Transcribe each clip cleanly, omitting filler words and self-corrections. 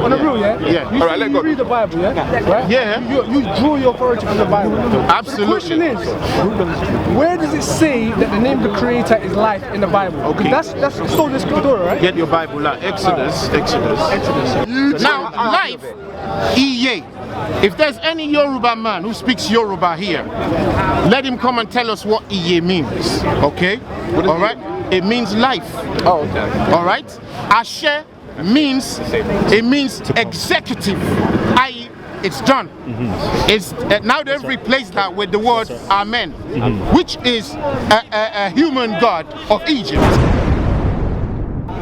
On a real, yeah? Yeah. You, All right, let go. You read the Bible, yeah? Right? Yeah. You draw your authority from the Bible. Absolutely. The question is, where does it say that the name of the Creator is life in the Bible? Okay. That's Sola Scriptura, right? Get your Bible out. Exodus. Now, life, Iye. If there's any Yoruba man who speaks Yoruba here, let him come and tell us what Iye means. Okay? All right? It means life. Oh, okay. All right? Ashe means executive, i.e. it's done. It's now they've replaced that with the word Amen, which is a human god of Egypt.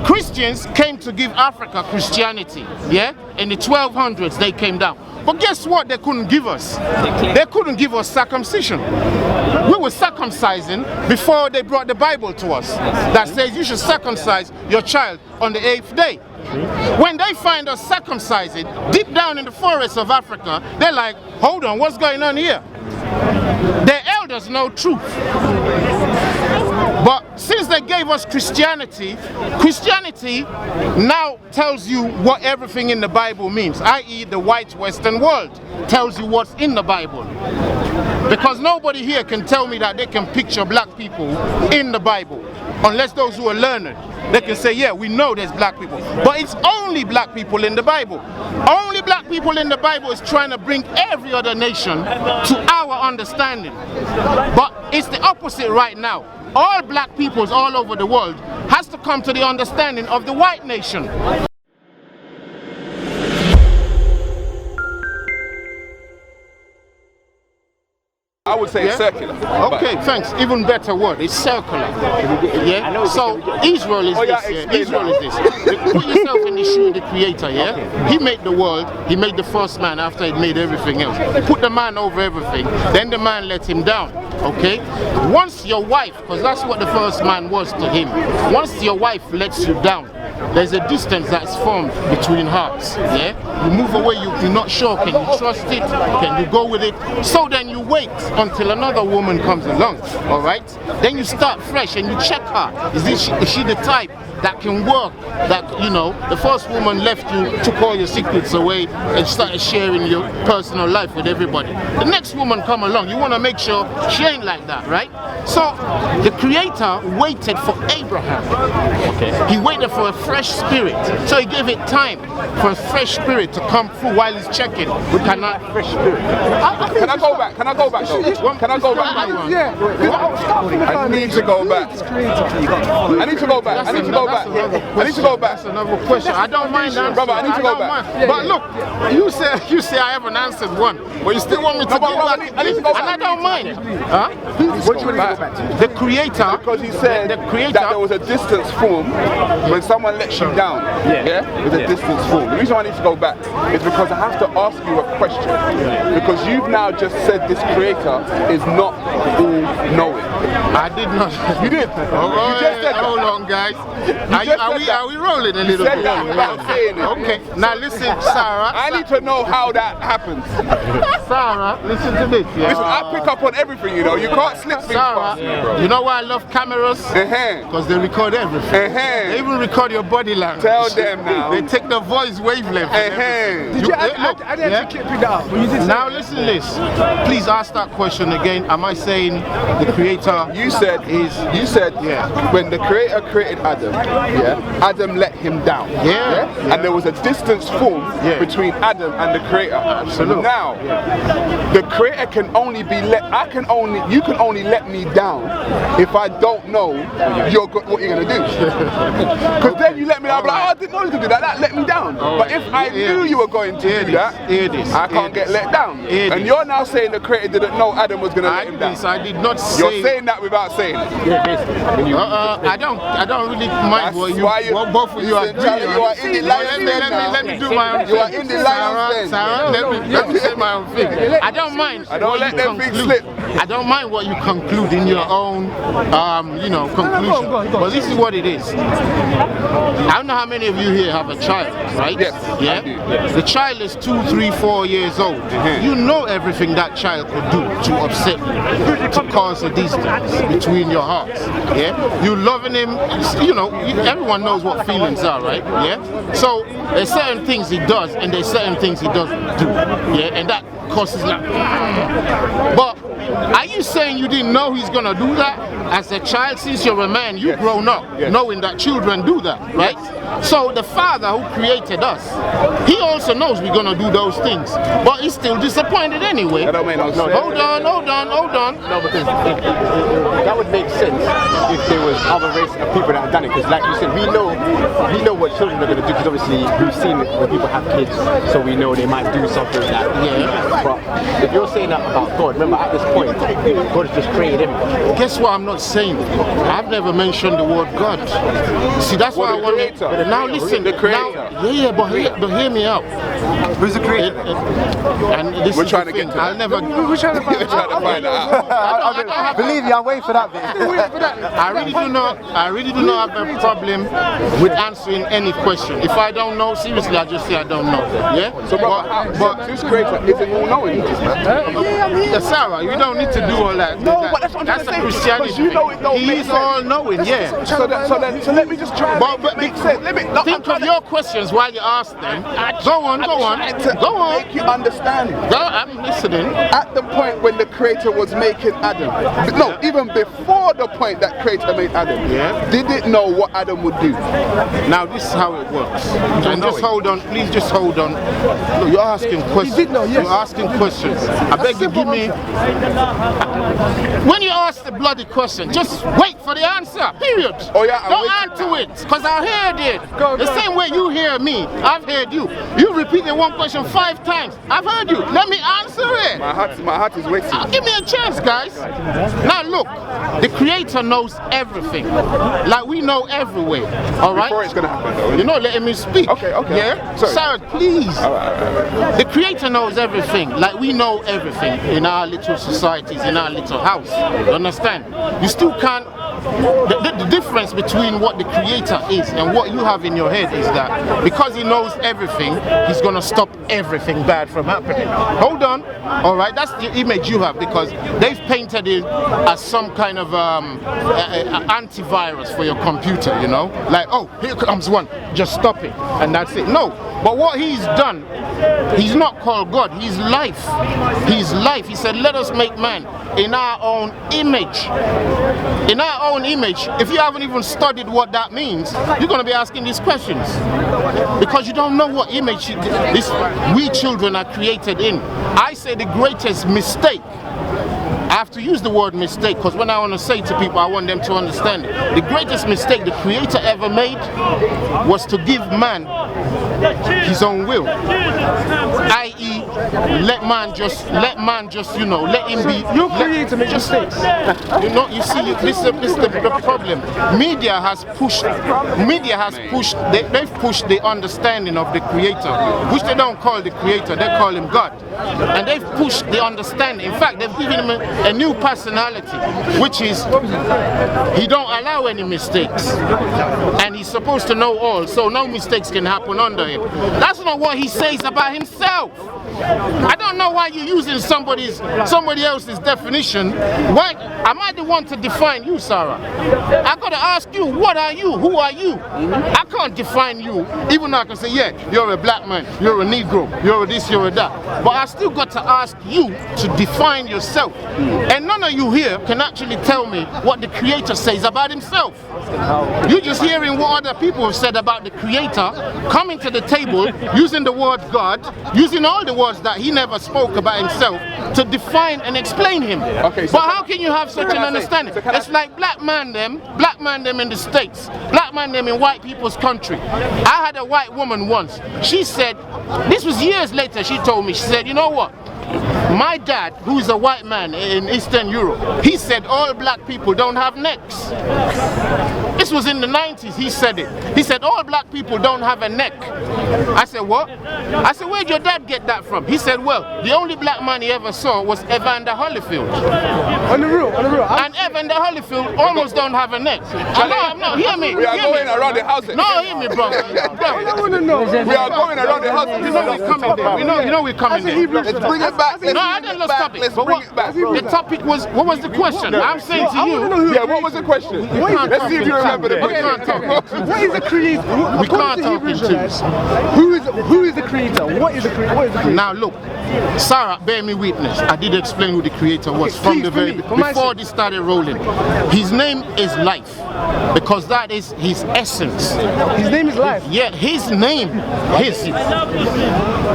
Christians came to give Africa Christianity, yeah? In the 1200s they came down. But guess what they couldn't give us? They couldn't give us circumcision. We were circumcising before they brought the Bible to us that says you should circumcise your child on the 8th day. When they find us circumcising deep down in the forests of Africa, they're like, hold on, what's going on here? Their elders know truth. But since they gave us Christianity, Christianity now tells you what everything in the Bible means, i.e. the white Western world tells you what's in the Bible. Because nobody here can tell me that they can picture black people in the Bible, unless those who are learned. They can say, yeah, we know there's black people. But it's only black people in the Bible. Only black people in the Bible is trying to bring every other nation to our understanding. But it's the opposite right now. All black peoples all over the world has to come to the understanding of the white nation. I would say it's circular. Okay, thanks. Even better word. It's circular. Yeah. So Israel is this. Yeah? Israel is this. Put yourself in the shoe of the Creator. Yeah. He made the world. He made the first man after he made everything else. He put the man over everything. Then the man let him down. Okay. Once your wife, because that's what the first man was to him. Once your wife lets you down, there's a distance that's formed between hearts. Yeah. You move away. You're not sure. Can you trust it? Can you go with it? So then you wait until another woman comes along, all right? Then you start fresh and you check her. Is she the type that can work? That, you know, the first woman left you, took all your secrets away and started sharing your personal life with everybody. The next woman come along, you want to make sure she ain't like that, right? So the Creator waited for Abraham. Okay. He waited for a fresh spirit. So he gave it time for a fresh spirit to come through while he's checking. We cannot fresh spirit. Can I go back? Can I go back though? Can I go back? Yeah. I need to go back. I need to go back. I need to go back. I need to go back. That's another question. I don't mind answering. Brother, I need to go back. But look, you say I haven't answered one, but you still want me to go back. I need to go back. And I don't mind. Huh? What do you want to go back to? The Creator. Because he said that there was a distance formed when someone lets you down. Yeah? There's a distance formed. The reason why I need to go back is because I have to ask you a question. Because you've now just said this Creator is not all-knowing. I did not. You did. Oh, You just said that. hold on, guys. Are we rolling a little said bit? that without saying it. Okay. Now listen, Sarah. I need to know how that happens. Sarah, listen to this. Yeah? Listen, I pick up on everything, you know. You can't slip things Sarah, past me, bro. you know why I love cameras? Because they record everything. They even record your body language. Tell them now. They take the voice wavelength. Did you? I didn't pick that up. Now listen to this. Please ask that question again. Am I saying the Creator? You said when the Creator created Adam, Adam let him down. And there was a distance formed between Adam and the Creator. Absolutely. Now, the Creator can only be you can only let me down if I don't know what you're gonna do. Because then you let me down, I'm like, oh, I didn't know you could do that. That let me down. But if I knew you were going to do that, I can't get let down. And you're now saying the Creator didn't know Adam was gonna let him down. I did not say. You're saying that without saying it. I don't really mind what both of you are doing. You are in the lion's den now. Let me do my own thing. You are in the lion's den. Sarah, let me say my own thing. I don't mind. I don't let them things slip. I don't mind what you conclude in your own, conclusion. But this is what it is. I don't know how many of you here have a child, right? Yes. Yeah. Yes. The child is 2, 3, 4 years old. You know everything that child could do to upset you, to cause a distance between your hearts. Yeah. You loving him. You everyone knows what feelings are, right? Yeah. So there's certain things he does, and there's certain things he doesn't do. Yeah, and that causes like. But are you saying you didn't know he's gonna do that as a child? Since you're a man, you've grown up knowing that children do that, right? So the Father who created us, he also knows we're gonna do those things, but he's still disappointed anyway. That don't make no sense. Hold on. No, because that would make sense if there was other races of people that have done it. Because, like you said, we know what children are going to do. Because obviously we've seen it when people have kids, so we know they might do something like that. Yeah. But if you're saying that about God, remember at this point, God has just created him. Guess what? I'm not saying. I've never mentioned the word God. See, that's why I want to. Now listen. The creator. Now, but hear me out. Who's the creator? And this We're is trying the to get thing. to I'll that. never. We're trying to find out. Believe me, I'm waiting for that bit. I really do not have a problem with answering any question. If I don't know, seriously, I just say I don't know. Yeah. So, but this creator isn't all knowing. Yeah, Sarah, you don't need to do all that. No, but that's what I'm a trying to say, Christianity. because you know it don't make He's sense. all knowing, yeah. So let me just try and make sense. Think of your questions while you ask them. Go on. Make you understand. I'm listening. At the point when the creator was making Adam, no, even before the point that creator made Adam, did it know what Adam would do? Now this is how it works. And just hold on, please just hold on. Look, you're asking questions. did know, yes. You're asking questions. I beg you, give me. When you ask the bloody question, just wait for the answer. Period. Oh, yeah, I'm Don't add to it, because I heard it. The same way you hear me, I've heard you. You repeated one question 5 times. I've heard you. Let me answer it. My heart is waiting. Give me a chance, guys. Now look, the creator knows everything. Like we know everywhere. All right? Before it's gonna happen though. You're not letting me speak. Okay. Yeah? Sorry. Sarah, please. All right. The creator knows everything. Like we know everything in our little societies, in our little house. You understand? You still can't. The difference between what the creator is and what you have in your head is that because he knows everything, he's gonna stop everything bad from happening. Hold on. All right, that's the image you have because they've painted it as some kind of antivirus for your computer, you know? Like, oh, here comes one, just stop it, and that's it. No, but what he's done, he's not called God, he's life. He's life. He said, let us make man in our own image. In our own image. If you haven't even studied what that means, you're going to be asking these questions. Because you don't know what image we children are created in. I say the greatest mistake. I have to use the word mistake because when I want to say to people, I want them to understand it. The greatest mistake the creator ever made was to give man his own will, i.e., let man just, you know, let him be. Your creator makes mistakes. You know, you see, this is the problem. Media has pushed, they've pushed the understanding of the creator, which they don't call the creator, they call him God. And they've pushed the understanding. In fact, they've given him a new personality, which is he don't allow any mistakes. And he's supposed to know all, so no mistakes can happen under him. That's not what he says about himself. I don't know why you're using somebody else's definition. Why am I the one to define you, Sarah? I gotta ask you, what are you? Who are you? I can't define you, even though I can say, yeah, you're a black man, you're a Negro, you're a this, you're a that. But I still got to ask you to define yourself. And none of you here can actually tell me what the creator says about himself. You're just hearing what other people have said about the creator, coming to the table, using the word God, using all the words that he never spoke about himself to define and explain him. Okay, so but how can you have such an understanding? It's like black man them in the States, black man them in white people's country. I had a white woman once. She said, this was years later, she told me, she said, you know what? My dad, who's a white man in Eastern Europe, he said all black people don't have necks. This was in the 90s, he said it. He said all black people don't have a neck. I said, what? I said, where'd your dad get that from? He said, well, the only black man he ever saw was Evander Holyfield. On the real. And Evander Holyfield almost don't have a neck. No, hear me. We are going around the house. No, hear me, bro. I want to know. We are going around the house. You know we're coming there. You know we're coming there. Let's bring it back. No, I didn't lost topic. Let's But bring what, it back. the topic was, what was the question? I'm saying to you. Yeah, what was the question? Let's see if you remember the We can't question. talk. What is the creator? We can't talk in twos. Who is the creator? What is the creator? Now look, Sarah, bear me witness. I did explain who the creator was Okay, from please, the very for my before sake. this started rolling. His name is Life, because that is his essence. His name is Life. Yeah, his name, his.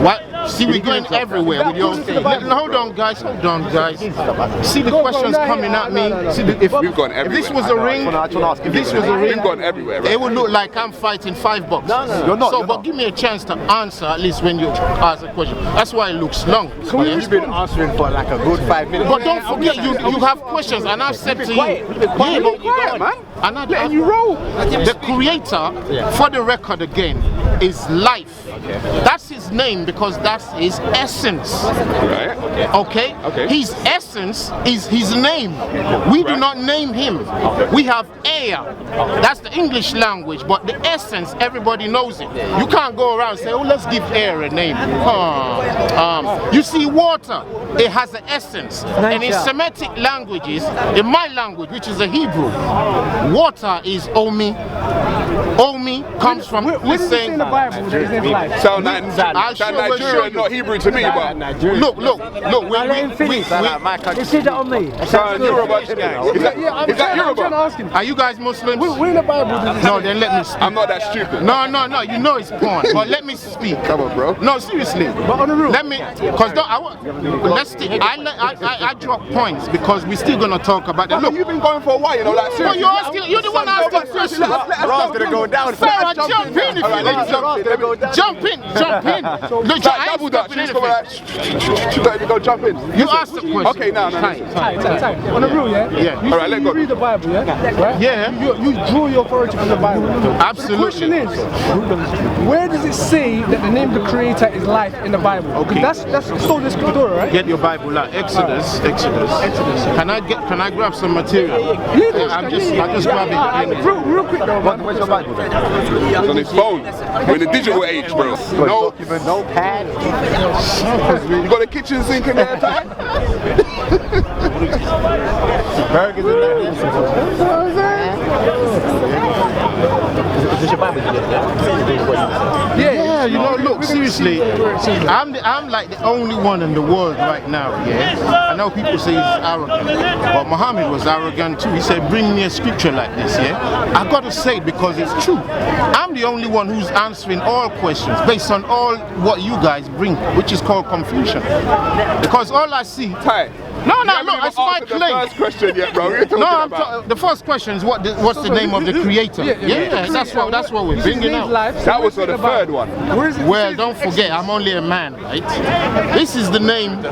What? See, we're going everywhere with your. Hold on, guys. See the questions coming at me. See, if We've gone if this was everywhere. a ring, if this was a We've ring, gone everywhere, right? it would look like I'm fighting $5. No, you're not. So, you're but not. give me a chance to answer at least when you ask a question. That's why it looks long. You've been answering for like a good 5 minutes. But don't forget, you have questions, and I've said to you, yeah, but quiet, man. And I, Letting you roll. the creator, for the record again, is Life. That's his name because that's his essence. Right. Okay? Okay. His essence is his name. We do not name him. We have air. That's the English language, but the essence, everybody knows it. You can't go around and say, oh, let's give air a name. You see, water, it has an essence. And in Semitic languages, in my language, which is a Hebrew, water is Omi. Omi comes from Where does it say in the Bible that his name is Life? Sound like I'll that show Nigerian, you. not Hebrew to me, but Look. You see that on me? sound Yoruba to me. Is that I'm is that trying to Yoruba? ask him. Are you guys Muslims? Where in the Bible does it No, then let me speak. I'm not that stupid. No, you know it's porn, but let me speak. Come on, bro. No, seriously. But on the rule. Let me, because let's stick. I drop points because we're still gonna talk about that. Look, Look, you've been going for a while, you know, like well, seriously. you're the one asking questions. Rob's gonna go down. Sarah, jump in if you Alright, like. let's jump in. Jump in. Look, Like I ain't double dutch, stopping just go anything. like, go jump in. You asked the question. Okay, now, Time. Time. On the rule, yeah? Yeah. You, Alright, let you go. read the Bible, yeah? Right? Yeah. You draw your authority from the Bible. Absolutely. The question is, where does it say that the name of the creator is Life in the Bible? Okay. That's Sola Scriptura, right? Get your Bible out. Exodus. Can I grab some material? Yeah, I'm just grabbing it. Real quick though, man. Where's your Bible then? It's on his phone. We're in the digital age, bro. No, Document, no pad. you got a kitchen sink in there, Ty? Burgers in there. Is this your Bible? Yeah, you know, look, seriously, I'm like the only one in the world right now, yeah? I know people say he's arrogant, but Muhammad was arrogant too. He said, bring me a scripture like this, yeah? I gotta say it because it's true. I'm the only one who's answering all questions based on all what you guys bring, which is called confusion. Because all I see... Ty. No, You haven't that's even my answered the claim. first question yet, bro. What are you talking No, about? the first question is what's the name of the creator? Yeah, that's what we're bringing out. That was for the third one. Where is it? Well, don't forget, I'm only a man, right? This is the name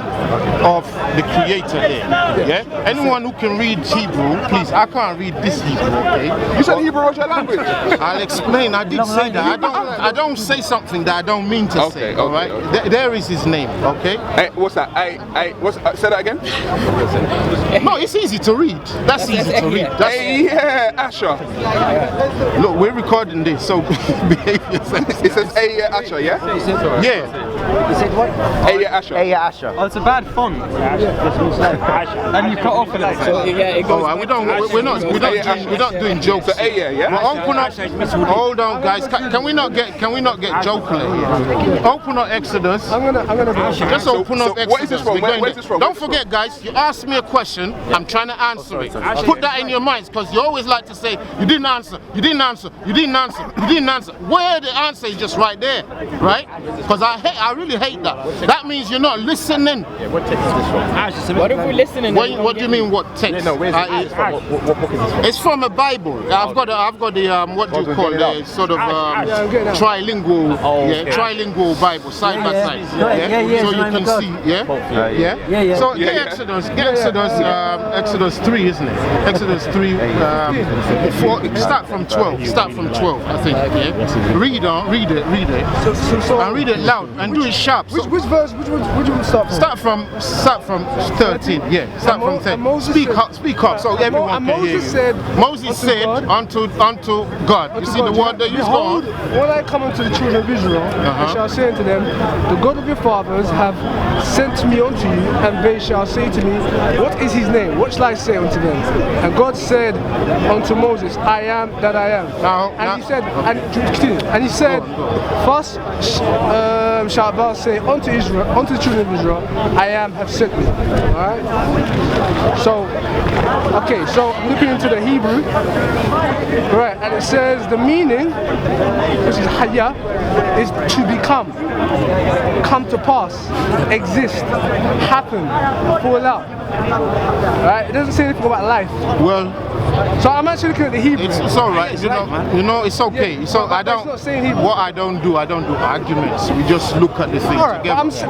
of the creator there. Yeah? Anyone who can read Hebrew, please, I can't read this Hebrew, okay? You said Hebrew was your language. I'll explain. I did say that. I don't say something that I don't mean to say, all right? There is his name, okay? Hey, what's that? Say that again? No, it's easy to read. That's easy to read. Hey, yeah, Asher. Look, we're recording this, so behave yourself. It says hey, yeah, Asher, yeah? Yeah. Hey, yeah, Asher. Hey, Asher. Oh, it's a bad font. And you cut off a little. So, All right, we're not doing jokes. So hey, yeah? Well, open up. Hold on, guys. Can we not get joker here? Open up Exodus. I'm gonna go. Just open up Exodus. what is this from? We're going Where's this from? Don't forget, guys. You asked me a question. I'm trying to answer it. Put that in your minds, because you always like to say you didn't answer. Where the answer is just right there, right? Because I really hate that. That means you're not listening. What text is this from? What if we're listening? What do you mean? What text? No, where's it from? What book is this from? It's from a Bible. I've got the what do you call it? Sort of trilingual, trilingual Bible, side by side. So you can see, yeah. So get Exodus 3, isn't it? Exodus 3. Start from 12. I think. Yeah. Read it, and read it loud, and do it sharp. So Which verse? Which one start from? Start from 13. Yeah, start from 10. Speak up, so everyone can hear you. Moses said unto God. You see the word they use? Behold, when I come unto the children of Israel, I shall say unto them, the God of your fathers have sent me unto you, and they shall say to me, what is his name? What shall I say unto them? And God said unto Moses, I am that I am. And he said, thus shalt thou say unto Israel, unto the children of Israel, I am have sent me. Alright? So, okay, so I'm looking into the Hebrew, right, and it says the meaning, which is haya, is to become, come to pass, exist, happen, fall out. Right? It doesn't say anything about life. Well, so I'm actually looking at the Hebrew. It's all right, you know, it's okay. Yeah, so I don't. What I don't do arguments. We just look at the thing together.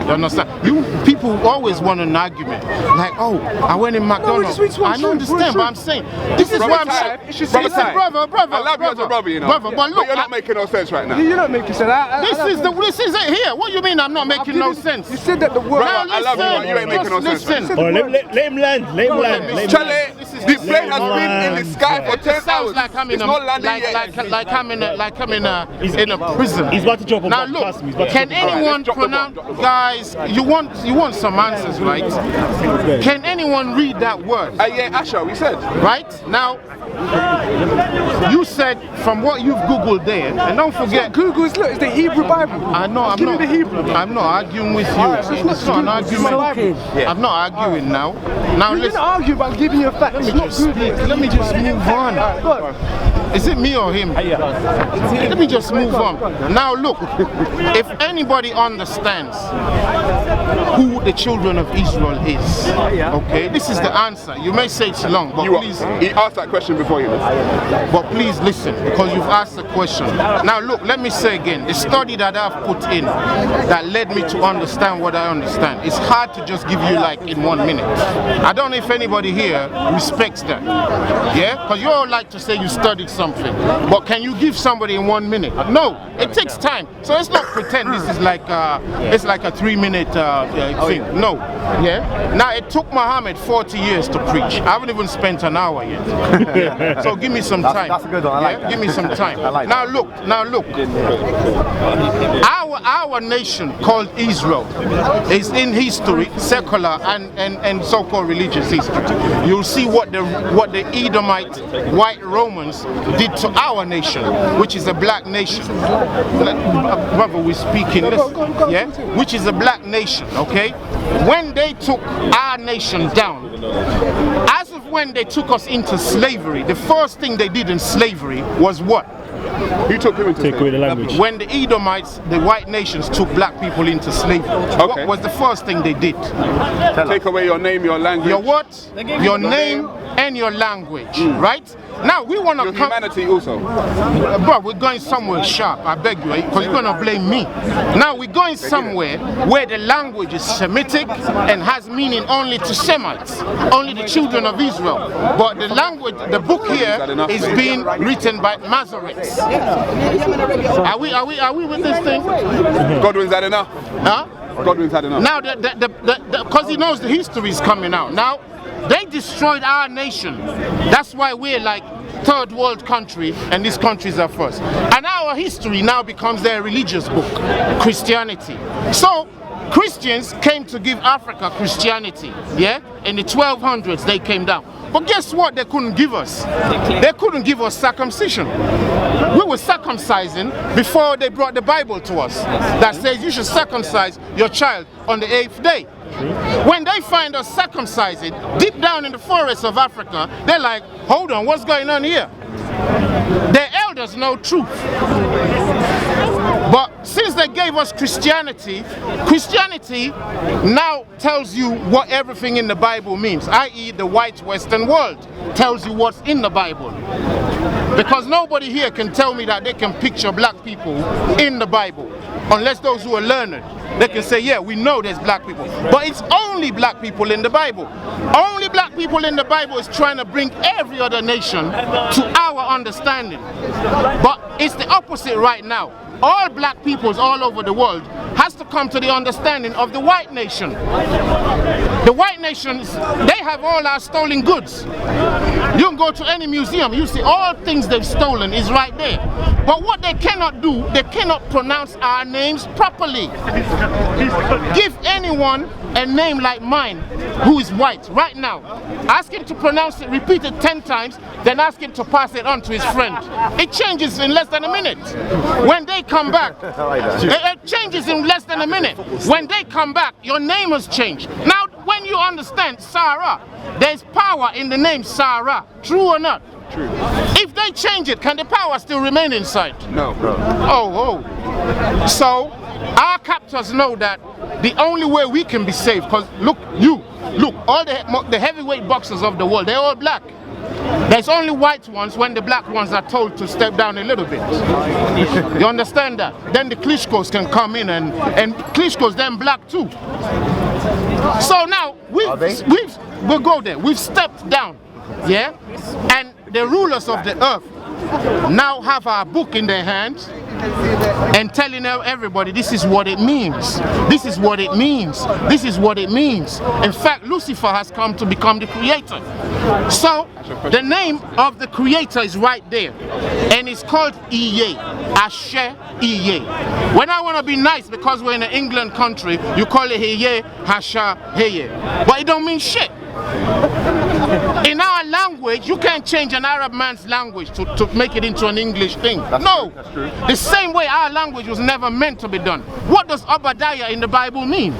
You understand? You people always want an argument, like, oh, I went in McDonald's. I don't understand, but I'm saying this is what I'm saying. Brother. I love you as a brother, you know. Brother, but look, you're not making no sense right now. You're not making sense. This is it here. What do you mean I'm not making no sense? You said that the word. I love you, but you ain't making no sense. Let him land. Charlie, the plane has been in the sky for 10 hours. Like I'm in a prison. He's about to drop a now look, can anyone pronounce, guys? You want some answers, right? Can anyone read that word? Yeah, Asher, we said. Right now, you said from what you've googled there, and don't forget, Google's look, it's the Hebrew Bible. I know. I'm not arguing with you. It's not an argument. I'm not arguing now. Now You didn't argue about giving you a fact. Let me just move on. Is it me or him? Let me just move on. Now look, if anybody understands who the children of Israel is, okay, this is the answer. You may say it's long, but please. He asked that question before you. But please listen, because you've asked the question. Now look, let me say again, the study that I've put in that led me to understand what I understand. It's hard to just give you like in 1 minute. I don't know if anybody here respects that. Yeah? Because you all like to say you studied something. But can you give somebody in 1 minute? No, it takes time. So let's not pretend this is like it's like a 3-minute thing. No. Yeah? Now it took Muhammad 40 years to preach. I haven't even spent an hour yet. Yeah? So give me some time. That's a good one. I like that. Give me some time. I like now look. Our nation called Israel is in history, secular and so-called religious history. You'll see what the Edomite white Romans did to our nation, which is a black nation. Brother, we're speaking this, yeah? Which is a black nation, okay? When they took our nation down, as of when they took us into slavery, the first thing they did in slavery was what? Who took him into slavery? Take away the language. When the Edomites, the white nations, took black people into slavery, what was the first thing they did? Take away your name, your language. Your what? Your name and your language, right? Now we want to your humanity also. Bro, we're going somewhere sharp, I beg you, because you're going to blame me. Now we're going somewhere where the language is Semitic and has meaning only to Semites, only the children of Israel. But the language, the book here is being written by Masoretes. Are we with this thing? Godwin's had enough. Huh? Godwin's had enough. Now, because he knows the history is coming out. Now, they destroyed our nation. That's why we're like third world country and these countries are first. And our history now becomes their religious book, Christianity. So, Christians came to give Africa Christianity, yeah? In the 1200s they came down. But guess what they couldn't give us? They couldn't give us circumcision. We were circumcising before they brought the Bible to us that says you should circumcise your child on the 8th day. When they find us circumcising deep down in the forests of Africa, they're like, hold on, what's going on here? Their elders know truth. But since they gave us Christianity, Christianity now tells you what everything in the Bible means, i.e. the white Western world tells you what's in the Bible. Because nobody here can tell me that they can picture black people in the Bible, unless those who are learned. They can say, yeah, we know there's black people. But it's only black people in the Bible. Only black people in the Bible is trying to bring every other nation to our understanding. But it's the opposite right now. all black peoples all over the world has to come to the understanding of the white nation. The white nations, they have all our stolen goods. You can go to any museum, you see all things they've stolen is right there. But what they cannot do, they cannot pronounce our names properly. Give anyone a name like mine who is white right now, ask him to pronounce it, repeat it 10 times, then ask him to pass it on to his friend. It changes in less than a minute. When they come back, it changes in less than a minute. When they come back, your name has changed. Now, when you understand Sarah, there's power in the name Sarah. True or not? True. If they change it, can the power still remain inside? No, bro. Oh. So, our captors know that the only way we can be safe, because look, all the heavyweight boxers of the world, they're all black. There's only white ones when the black ones are told to step down a little bit. You understand that? Then the Klitschko's can come in and Klitschko's then black too. So now we'll go there. We've stepped down, yeah? And the rulers of the earth now have our book in their hands and telling everybody this is what it means. This is what it means. This is what it means. In fact, Lucifer has come to become the creator. So the name of the creator is right there, and it's called Iye, Ashe Iye. When I want to be nice, because we're in an England country, you call it Iye, Hasha, Heye, but it don't mean shit. In our language, you can't change an Arab man's language to make it into an English thing. No. The same way our language was never meant to be done. What does Obadiah in the Bible mean?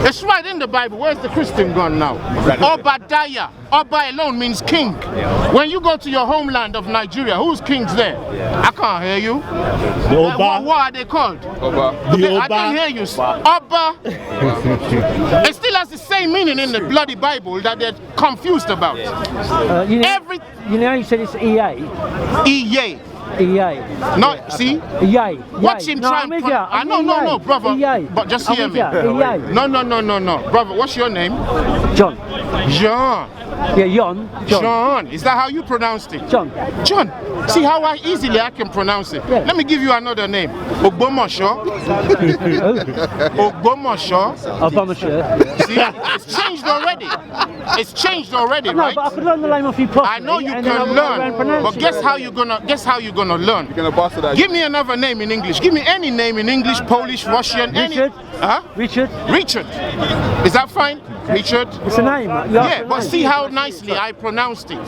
It's right in the Bible. Where's the Christian gone now? Obadiah. Oba alone means king. When you go to your homeland of Nigeria, who's kings there? I can't hear you. The Oba. What are they called? Oba. The I Oba. can't hear you. Oba. It still has the same meaning in the bloody Bible that they're confused about. You know you said it's EA. EA. EA. No, see? EA. Watch him try and no, brother. EA. But just hear me. EA. No. Brother, what's your name? John. John. Yeah, John. John. Is that how you pronounced it? John. John. See how easily I can pronounce it. Yeah. Let me give you another name. Ogbomosho. Ogbomosho. Obama. See, it's changed already. It's changed already, No, right? but I could learn the name off you properly. I know you and then I can would go and learn, pronounce but it. guess how you're gonna learn? You're gonna bastardize. Give me another name in English. Give me any name in English, Polish, Russian, any. Richard. Huh? Richard. Richard. Is that fine? Richard. It's a name. Yeah, but see how nicely I pronounced it.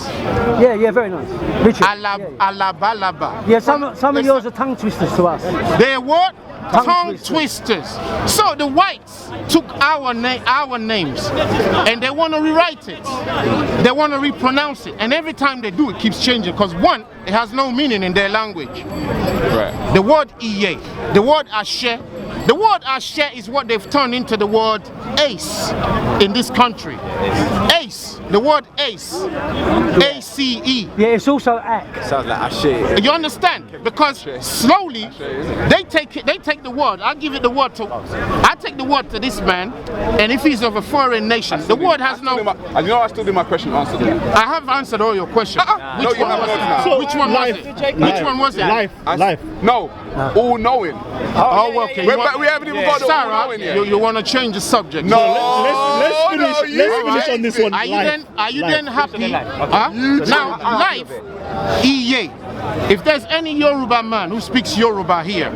Yeah, very nice. Richard. Alabalaba. Yeah, some of yours are tongue twisters to us. They're what? Tongue twisters. twisters. So the whites took our names and they want to rewrite it. They want to repronounce it. And every time they do, it keeps changing. Because one, it has no meaning in their language. Right. The word Iye, the word Ashe. The word Ashe is what they've turned into the word ace in this country. Ace, the word ace, A-C-E. Yeah, it's also act. Sounds like Ashe. You understand? Because slowly they take the word. I give it the word to. I take the word to this man, and if he's of a foreign nation, the word has no. I still did my question answered it. I have answered all your questions. No, Which you one have was not. it? So, Which one was life. it? Which one was it? Life. No, all knowing. Oh, okay. We haven't even got the all Sarah, knowing yet. you want to change the subject? No, Let's finish on this one. Are you then happy? Huh? Now, life, Iye. If there's any Yoruba man who speaks Yoruba here,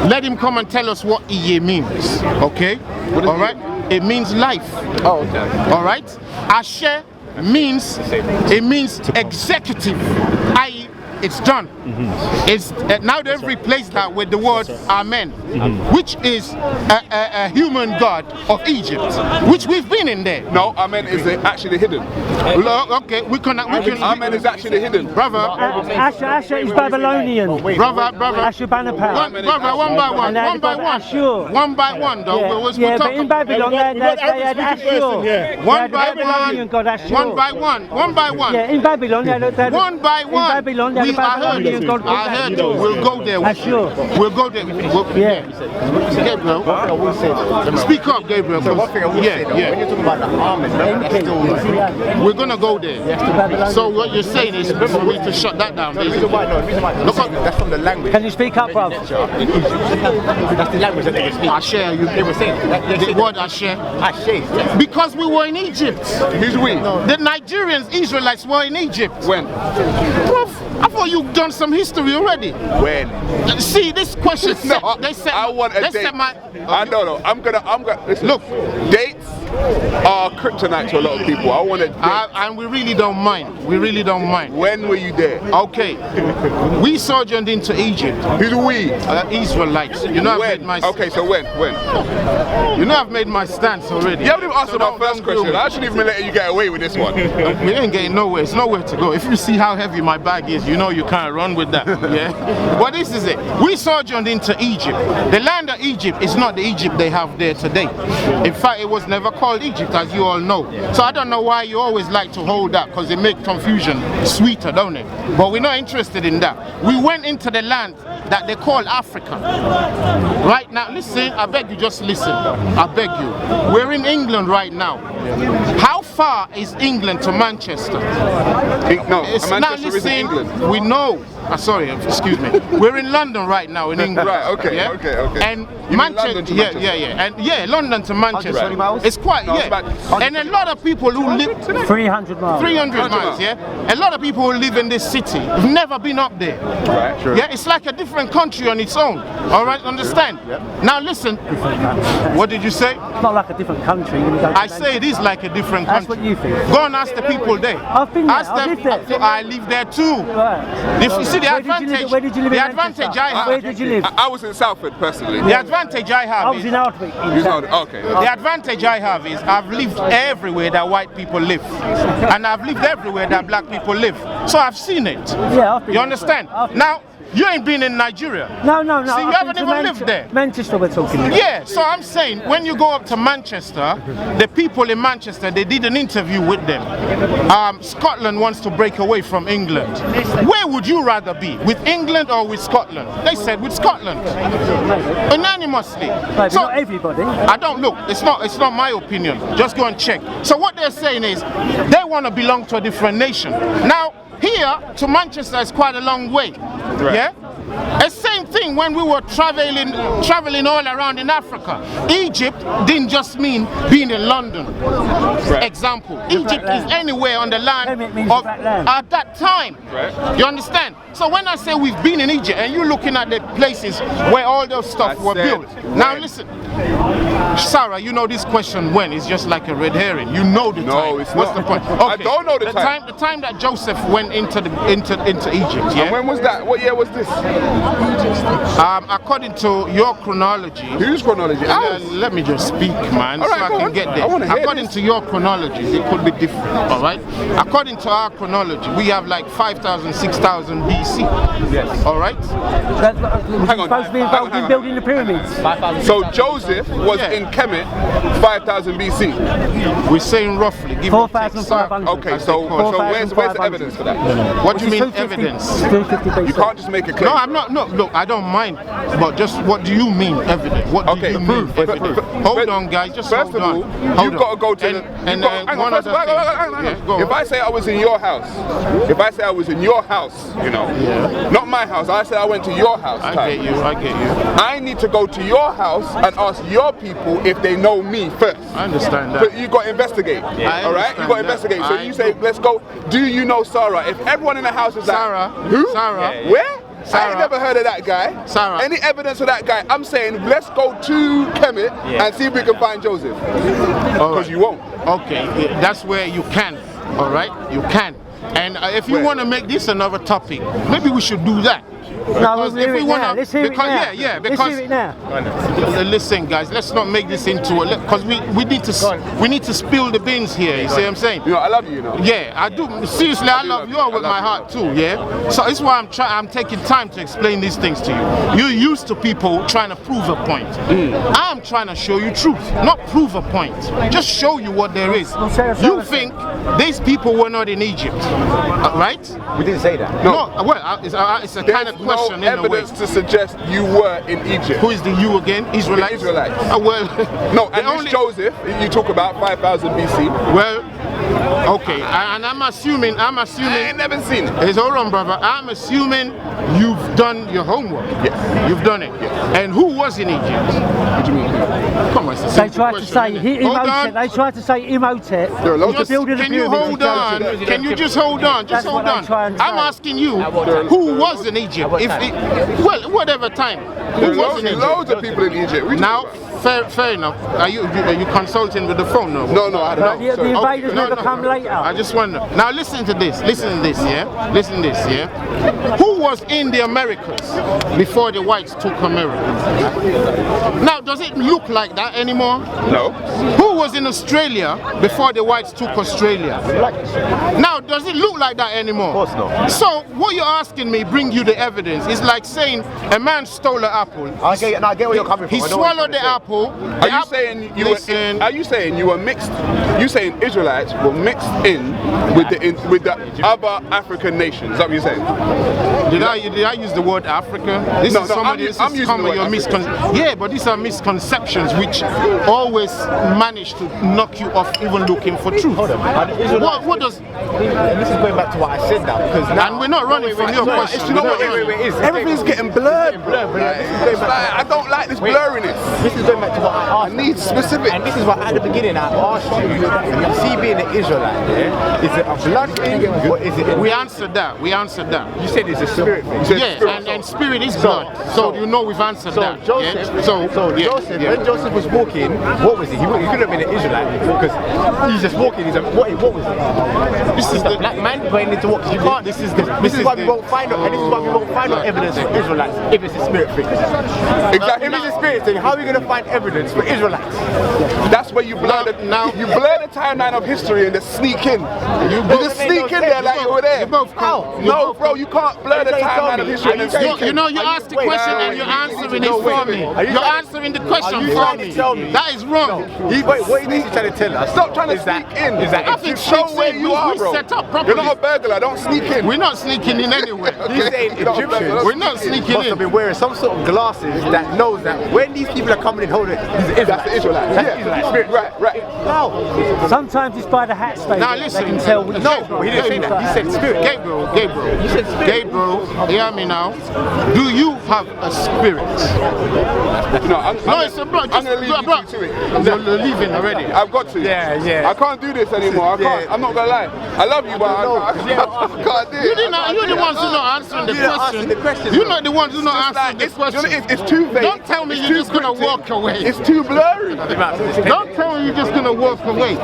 let him come and tell us what Iye means. Okay? All right? It means life. Oh, okay. All right? Ashe means executive, i.e. it's done. It's now they've replaced that with the word Amen, which is a human god of Egypt, which we've been in there. No, Amen is actually hidden. Okay, we can. Amen is actually hidden. Brother, Asher is Babylonian. brother. Ashurbanipal. Brother, one by one, And then one by got one. Ashur. One by one, though. Yeah, but in Babylon they had Ashur. One by one. God Ashur. One by one. Yeah, in Babylon they had One by one. In Babylon they heard you. We'll go there. We'll go there. Gabriel, speak up, Gabriel. So one thing I will say though, when you're talking about the armament, that's still we're gonna go there. So what you're saying is for me to shut that down. the reason why that's from the language. Can you speak up, bro? That's the language that they speak. I share you. They were saying The word I share. Because we were in Egypt. Who's we? The Nigerians, Israelites were in Egypt. When? Prof, I thought you've done some history already. When? See, this question. No, they said. I want a they date. said my. I don't know. I'm gonna. Listen, Look. dates are kryptonite to a lot of people. I want a date. And we really don't mind. We really don't mind. When were you there? Okay. We sojourned into Egypt. Who's we? Israelites. You know I've made my. Okay, so when? You know I've made my stance already. You haven't even answered So my first question. I shouldn't even be letting you get away with this one. We ain't getting nowhere. It's nowhere to go. If you see how heavy my bag is, you know you can't run with that. Yeah. But this is it. We sojourned into Egypt. The land of Egypt is not the Egypt they have there today. In fact, it was never called Egypt, as you all know. So I don't know why you always like to hold that, because it makes confusion sweeter, don't it? But we're not interested in that. We went into the land that they call Africa. Right now, listen, I beg you, just listen. I beg you. We're in England right now. How far is England to Manchester? No, It's Manchester not isn't listening. England. We know. Sorry, excuse me. We're in London right now in England. Right, okay, yeah? okay. And You mean Manchester, London to yeah, Manchester? and London to Manchester. 120 miles? It's quite, No, it's yeah. about- And a lot of people who live 300 miles. 300 miles, yeah. A lot of people who live in this city have never been up there. Right, true. Yeah, it's like a different country on its own. All right, understand? Now listen. What did you say? It's not like a different country. When you go to I say it is like a different That's country. what you think. Go and ask the people there. I've been there. Ask I've them. lived there. I live there too. Right. If you see the Where did you live- advantage, where did you live the in advantage Manchester? I have. Where did you live? I was in Salford personally. The advantage I I have was is. in Ardwick. You know, okay. The advantage I have is I've lived everywhere that white people live, and I've lived everywhere that black people live. So I've seen it. Yeah, I've been You there. understand? I've been- Now you ain't been in Nigeria. No. See, you I've been haven't to even lived there. Manchester we're talking about. Yeah, so I'm saying when you go up to Manchester, the people in Manchester, they did an interview with them. Scotland wants to break away from England. Where would you rather be, with England or with Scotland? They said with Scotland, unanimously. But So not everybody. I don't look. It's not my opinion. Just go and check. So what they're saying is they want to belong to a different nation. Now here to Manchester is quite a long way. Yeah. The same thing when we were traveling all around in Africa. Egypt didn't just mean being in London. Example, Egypt is anywhere on the land It means of black land. at that time. You understand? So when I say we've been in Egypt and you're looking at the places where all those stuff were said built. Now when. listen, Sarah, you know this question when is just like a red herring. You know the time. No, it's What's not. the point? I don't know the time. The time that Joseph went into Egypt. Yeah. And when was that? What year was this? According to your chronology. Whose chronology? Ours. Let me just speak, man, All right, so I go can on. get I there. wanna hear According this. to your chronologies, it could be different, all right? According to our chronology, we have like 5,000, 6,000 BC, Yes. all right? That's Hang on. supposed to be involved Hang in on. building the pyramids. So Joseph was Yeah. in Kemet 5000 BC. We're saying roughly, give or take. 4,500. Okay, so where's the evidence for that? What do you Which mean is 250 evidence? 250 BC. You can't just make a claim. No, I'm not. No, look, I don't mind. But just what do you mean evidence? What do Okay, you proof. mean evidence? Hold First- on, guys. Just First hold of on. all, Hold you've on. got to go to and, the. and hang one on, first, other hang thing. on, hang on. Yeah, go If on. I say I was in your house, if I say I was in your house, you know, not my house, I say I went to your house. I Ty. get you. I get you. I need to go to your house and ask your people if they know me first. I understand that. But you got to investigate, all right? You understand got to that. investigate. So I you say, let's go. Do you know Sarah? If everyone in the house is like, Sarah. who? Sarah. Where? I Sarah. ain't never heard of that guy. Sarah. Any evidence of that guy? I'm saying let's go to Kemet and see if we can find Joseph. Because you won't. Okay, that's where you can. All right, you can. And if you Where? want to make this another topic, maybe we should do that. No, Because if we want to, let's hear it now. yeah, Let's because hear it now. listen, guys, let's not make this into a because we need to spill the beans here. You see what I'm saying? You know, I love you, you know. Yeah, I do. Seriously, I love you all with my heart too. Yeah. So it's why I'm taking time to explain these things to you. You're used to people trying to prove a point. I'm trying to show you truth, not prove a point. Just show you what there is. You think these people were not in Egypt, right? We didn't say that. No. Well, it's a kind of question no in a way. evidence to suggest you were in Egypt. Who is the you again? Israelites? The Israelites. Well, No, the and only- this Joseph, you talk about 5,000 BC. Well, okay, and I'm assuming. I ain't never seen it. Hey, hold on, brother. I'm assuming you've done your homework. Yes. You've done it. Yes. And who was in Egypt? What do you mean? Come on, it's a They simple tried to question, say innit? Hold Imhotep. on. They tried to say Imhotep. There are loads was of- the builder of the Can you pyramids hold in on? Joseph. Can you just hold on? Just That's hold what on. they try and I'm say. asking you, who was in Egypt? Well, whatever time. There Who are was in Egypt? loads of people in Egypt. We Now, talk about. fair enough. Are you consulting with the phone now? No, I don't know. The Sorry. invaders No, never no. come later. I just wonder. Now listen to this. Listen to this, yeah? Listen to this, yeah? Who was in the Americas before the whites took America? Now, does it look like that anymore? No. Who was in Australia before the whites took Australia? Now, does it look like that anymore? Of course not. So, what you're asking me, bring you the evidence. It's like saying a man stole an apple. I get where you're coming from. He I know what swallowed you're the trying to say. apple. Are you saying you Listen. were? Are you saying you were mixed? You saying Israelites were mixed in with the other African nations? Is that what you're saying? Did I use the word Africa? This No, is no, somebody. I'm using the word Yeah, but these are misconceptions which always manage to knock you off even looking for truth. What does? This is going back to what I said now because now. And we're not running from your question. You know what? Wait. Everything's getting blurred. It's like, I don't like this blurriness. This is going back to what I I asked. need specifics. And this is what at the beginning I asked you. See, being an Israelite, yeah, is it a blood thing or is it? We answered that. You said it's a spirit thing. Yeah, and spirit is blood. So you know we've answered So that. Joseph, yeah? Joseph, when Joseph was walking, what was he? He could have been an Israelite because he's just walking. What was he? This is a the black man going into what? You can't. This is why we won't find out. And this is why we won't find out evidence for Israelites if it's a spirit thing. Exactly. If it's a spirit thing, how are we going to find evidence for Israelites? That's where you blur you blur the timeline of history and just sneak in. You just sneak in there like you were there. You both How? No, bro, you can't blur the timeline of history and then sneak in. You asked the question and you're answering it for me. You're answering the question Are you for trying to me. tell me? That is wrong. What is he trying to tell us? Stop trying to Is sneak that- in. is that Nothing You show sneaks where in. you We are, bro. set up You're properly. not a burglar. Don't sneak in. We're not sneaking in anywhere. He's saying You're not a Egyptians burglar. We're not sneaking must have in. been wearing some sort of glasses that knows that when these people are coming in holding it, these Israelites. That's the Israelite. That's Yeah. Israelite spirit. Right. No. Sometimes it's by the hat stage. Now They listen. can tell which No, He didn't say that. He said spirit. Gabriel. You said spirit. Gabriel, hear me now. Do you have a spirit? No, I'm It's a bro. I'm gonna leave you to it. You're leaving already. I've got to. Yeah. I can't do this anymore. I can't. Yeah. I'm not gonna lie. I love you, but I can't do it. You're the ones who not answering the You're not answering the question, You're bro. not the ones who not It's like- answering the it's- you know, question. it's too vague. Don't tell me It's you're too just gonna cryptic. walk away. It's too blurry. Don't tell me you're just gonna walk away.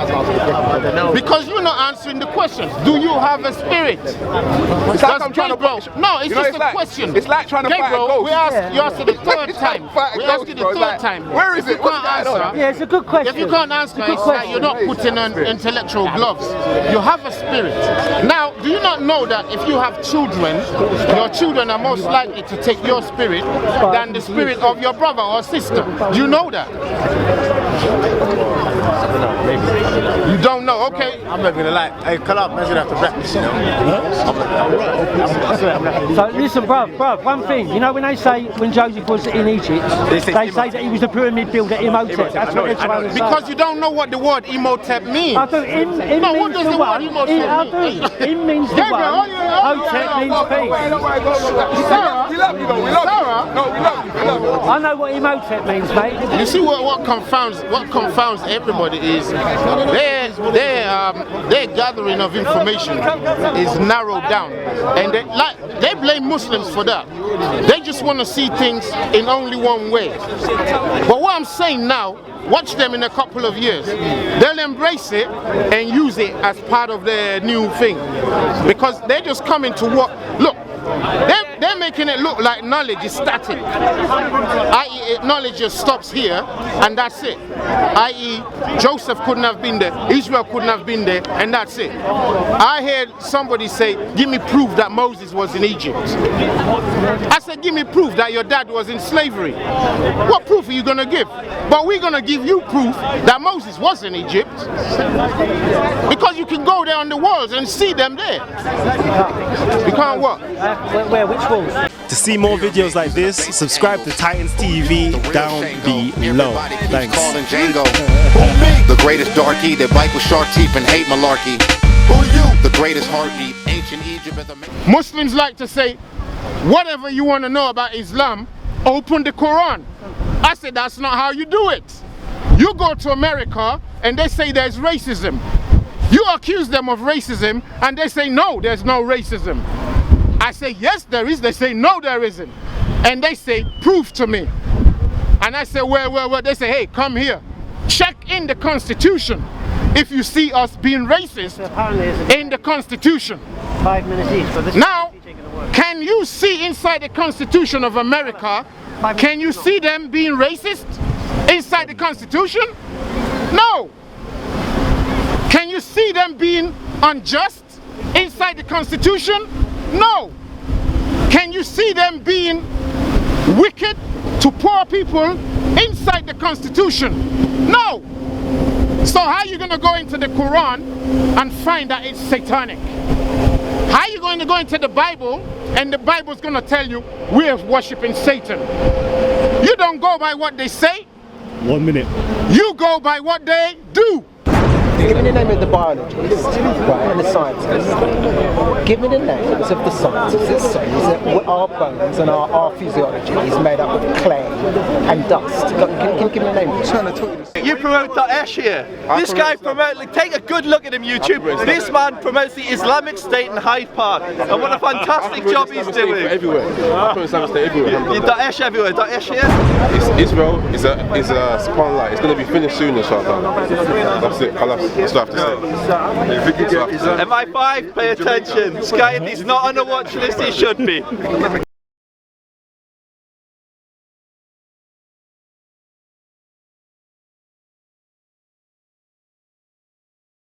Because you're not answering the question. Do you have a spirit? It's like I'm trying to Gabriel, no, it's You know, just it's a like- question. it's like trying to fight a Gabriel, ghost. we asked, you asked it the third It's like time. fighting We a asked ghost, you the bro. It's third like, time. where is If you it? What's can't going on? answer, Yeah, it's a good question. if you can't answer, it's like you're not putting on intellectual gloves. You have a spirit. Now, do you not know that if you have children, your children are most likely to take your spirit than the spirit of your brother or sister? Do you know that? You don't know, okay? I'm not gonna lie. Hey, Kalam, man's gonna have to wrap this, you know. So listen, bruv, one thing. You know when they say when Joseph was in Egypt, They they say say that he was the pyramid builder, Imhotep. That's what they're trying to say. Because you don't know what the word Imhotep means. I do. Im No, what means does the the one. word Imhotep I mean? do. Im means the Gabriel, one. Hotep means peace. Sarah, We love you, though. We love Sarah? you. No, we love you. We love you. I know what Imhotep means, mate. You see what confounds everybody is their gathering of information is narrowed down, and they blame Muslims for that. They just want to see things in only one way. But what I'm saying now, watch them in a couple of years. They'll embrace it and use it as part of their new thing, because they're just coming to what. Look, they're making it look like knowledge is static. I.e., knowledge just stops here and that's it. I.e., Joseph couldn't have been there, Israel couldn't have been there, and that's it. I heard somebody say, give me proof that Moses was in Egypt. I said, give me proof that your dad was in slavery. What proof are you going to give? But we're going to give you proof that Moses was in Egypt. Because you can go there on the walls and see them there. You can't what? Where? Which walls? To see more videos like this, subscribe to Titans TV down below. Thanks. The greatest darky that bite with shark teeth and hate malarkey. Who you? The greatest heartbeat. Ancient Egypt is a Muslims like to say, whatever you want to know about Islam, open the Quran. I said, that's not how you do it. You go to America and they say there's racism. You accuse them of racism and they say, no, there's no racism. I say, yes, there is. They say, no, there isn't. And they say, prove to me. And I say, where? They say, hey, come here. Check in the Constitution if you see us being racist in the Constitution. 5 minutes each. But this now, can you see inside the Constitution of America, can you see them being racist inside the Constitution? No. Can you see them being unjust inside the Constitution? No. Can you see them being wicked to poor people inside the Constitution? No. So how are you going to go into the Quran and find that it's satanic? How are you going to go into the Bible and the Bible is going to tell you we're worshiping Satan? You don't go by what they say. 1 minute. You go by what they do. Give me the name of the biologists, right, and the scientists. Give me the names of the scientists that say that our bones and our physiology is made up of clay and dust. Can you give me the name? You promote Daesh here. This guy promotes, like, take a good look at him, YouTube. This man promotes the Islamic State in Hyde Park. And what a fantastic job he's doing. Everywhere. I promote Islamic State everywhere. Daesh everywhere. Daesh here. Israel is a spawn light. It's going to be finished soon, inshallah. That's it. Khalas. That's what I have to say. MI5, pay attention. Sky is not on the watch list, he should be.